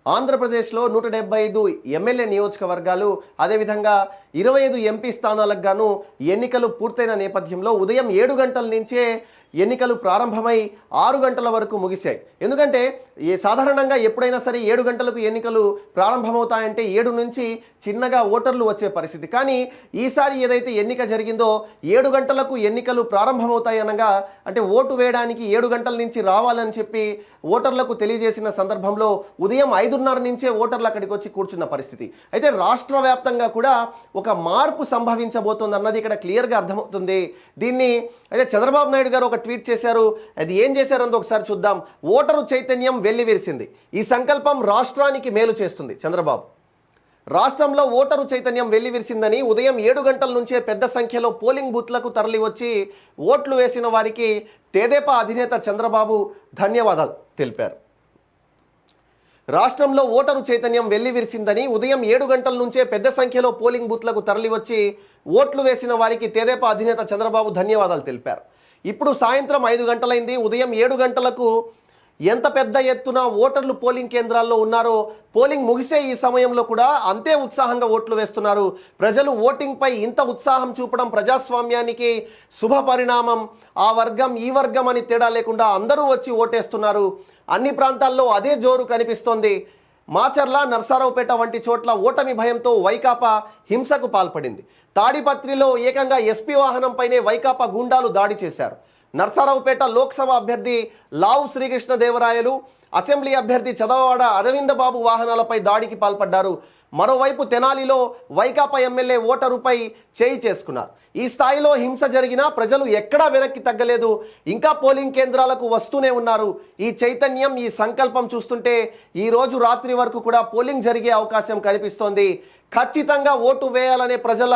ఆంధ్రప్రదేశ్లో 175 ఎమ్మెల్యే నియోజకవర్గాలు, అదేవిధంగా 25 ఎంపీ స్థానాలకు గాను ఎన్నికలు పూర్తయిన నేపథ్యంలో ఉదయం 7 గంటల నుంచే ఎన్నికలు ప్రారంభమై 6 గంటల వరకు ముగిశాయి. ఎందుకంటే సాధారణంగా ఎప్పుడైనా సరే 7 గంటలకు ఎన్నికలు ప్రారంభమవుతాయంటే 7 నుంచి చిన్నగా ఓటర్లు వచ్చే పరిస్థితి. కానీ ఈసారి ఏదైతే ఎన్నిక జరిగిందో 7 గంటలకు ఎన్నికలు ప్రారంభమవుతాయి అనగా, అంటే ఓటు వేయడానికి 7 గంటల నుంచి రావాలని చెప్పి ఓటర్లకు తెలియజేసిన సందర్భంలో ఉదయం 5:30 నుంచే ఓటర్లు అక్కడికి వచ్చి కూర్చున్న పరిస్థితి. అయితే రాష్ట్ర వ్యాప్తంగా కూడా ఒక మార్పు సంభవించబోతోంది అన్నది ఇక్కడ క్లియర్గా అర్థమవుతుంది. దీన్ని అయితే చంద్రబాబు నాయుడు గారు ఒక ట్వీట్ చేశారు. అది ఏం చేశారో ఒకసారి చూద్దాం. ఓటరు చైతన్యం వెల్లివిరిసింది, ఈ సంకల్పం రాష్ట్రానికి మేలు చేస్తుంది. చంద్రబాబు రాష్ట్రంలో ఓటరు చైతన్యం వెల్లివిరిసిందని ఉదయం 7 గంటల నుంచే పెద్ద సంఖ్యలో పోలింగ్ బూత్లకు తరలి వచ్చి ఓట్లు వేసిన వారికి తెదేపా అధినేత చంద్రబాబు ధన్యవాదాలు తెలిపారు. రాష్ట్రంలో ఓటరు చైతన్యం వెల్లివిరిసిందని ఉదయం 7 గంటల నుంచే పెద్ద సంఖ్యలో పోలింగ్ బూత్లకు తరలివచ్చి ఓట్లు వేసిన వారికి తెదేపా అధినేత చంద్రబాబు ధన్యవాదాలు తెలిపారు. ఇప్పుడు సాయంత్రం 5 గంటలైంది. ఉదయం 7 గంటలకు ఎంత పెద్ద ఎత్తున ఓటర్లు పోలింగ్ కేంద్రాల్లో ఉన్నారో, పోలింగ్ ముగిసే ఈ సమయంలో కూడా అంతే ఉత్సాహంగా ఓట్లు వేస్తున్నారు. ప్రజలు ఓటింగ్పై ఇంత ఉత్సాహం చూపడం ప్రజాస్వామ్యానికి శుభ పరిణామం. ఆ వర్గం ఈ వర్గం అని తేడా లేకుండా అందరూ వచ్చి ఓటేస్తున్నారు. అన్ని ప్రాంతాల్లో అదే జోరు కనిపిస్తోంది. మాచర్ల, నర్సారావుపేట వంటి చోట్ల ఓటమి భయంతో వైకాపా హింసకు పాల్పడింది. తాడిపత్రిలో ఏకంగా ఎస్పీ వాహనంపైనే వైకాపా గూండాలు దాడి చేశారు. నర్సారావుపేట లోక్సభ అభ్యర్థి లావు శ్రీకృష్ణదేవరాయలు, అసెంబ్లీ అభ్యర్థి చదలవాడ అరవింద బాబు వాహనాలపై దాడికి పాల్పడ్డారు. మరోవైపు తెనాలిలో వైకాపా ఎమ్మెల్యే ఓటరుపై చేయి చేసుకున్నారు. ఈ స్థాయిలో హింస జరిగినా ప్రజలు ఎక్కడా వెనక్కి తగ్గలేదు, ఇంకా పోలింగ్ కేంద్రాలకు వస్తూనే ఉన్నారు. ఈ చైతన్యం, ఈ సంకల్పం చూస్తుంటే ఈ రోజు రాత్రి వరకు కూడా పోలింగ్ జరిగే అవకాశం కనిపిస్తోంది. ఖచ్చితంగా ఓటు వేయాలనే ప్రజల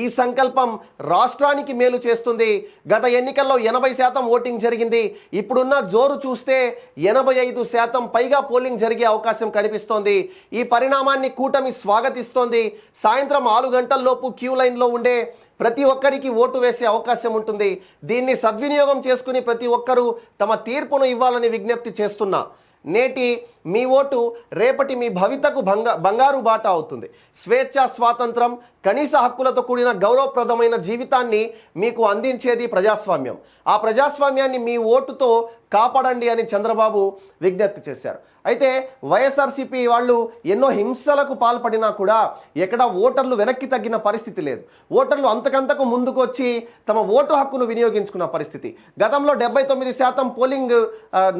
ఈ సంకల్పం రాష్ట్రానికి మేలు చేస్తుంది. గత ఎన్నికల్లో 80% ఓటింగ్ జరిగింది. ఇప్పుడున్న జోరు చూస్తే 85% పైగా పోలింగ్ జరిగే అవకాశం కనిపిస్తోంది. ఈ పరిణామాన్ని కూటమి స్వాగతిస్తోంది. సాయంత్రం 6 గంటల్లోపు క్యూ లైన్లో ఉండే ప్రతి ఒక్కరికి ఓటు వేసే అవకాశం ఉంటుంది. దీన్ని సద్వినియోగం చేసుకుని ప్రతి ఒక్కరూ తమ తీర్పును ఇవ్వాలని విజ్ఞప్తి చేస్తున్నా. నేటి మీ ఓటు రేపటి మీ భవితకు బంగారు బాట అవుతుంది. స్వేచ్ఛ, స్వాతంత్రం, కనీస హక్కులతో కూడిన గౌరవప్రదమైన జీవితాన్ని మీకు అందించేది ప్రజాస్వామ్యం. ఆ ప్రజాస్వామ్యాన్ని మీ ఓటుతో కాపాడండి అని చంద్రబాబు విజ్ఞప్తి చేశారు. అయితే వైఎస్ఆర్సీపీ వాళ్ళు ఎన్నో హింసలకు పాల్పడినా కూడా ఎక్కడ ఓటర్లు వెనక్కి తగ్గిన పరిస్థితి లేదు. ఓటర్లు అంతకంతకు ముందుకు వచ్చి తమ ఓటు హక్కును వినియోగించుకున్న పరిస్థితి. గతంలో 79% పోలింగ్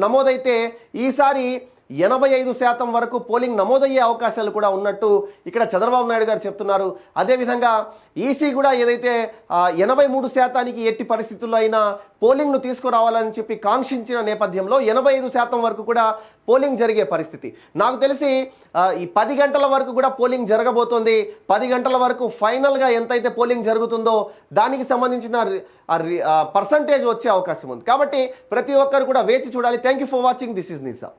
నమోదైతే ఈసారి 85% వరకు పోలింగ్ నమోదయ్యే అవకాశాలు కూడా ఉన్నట్టు ఇక్కడ చంద్రబాబు నాయుడు గారు చెప్తున్నారు. అదేవిధంగా ఈసీ కూడా ఏదైతే 83% ఎట్టి పరిస్థితుల్లో అయినా పోలింగ్ను తీసుకురావాలని చెప్పి కాంక్షించిన నేపథ్యంలో 85% వరకు కూడా పోలింగ్ జరిగే పరిస్థితి. నాకు తెలిసి ఈ 10 గంటల వరకు కూడా పోలింగ్ జరగబోతోంది. 10 గంటల వరకు ఫైనల్గా ఎంతైతే పోలింగ్ జరుగుతుందో దానికి సంబంధించిన పర్సంటేజ్ వచ్చే అవకాశం ఉంది. కాబట్టి ప్రతి ఒక్కరు కూడా వేచి చూడాలి. Thank you for watching. This is నిజా.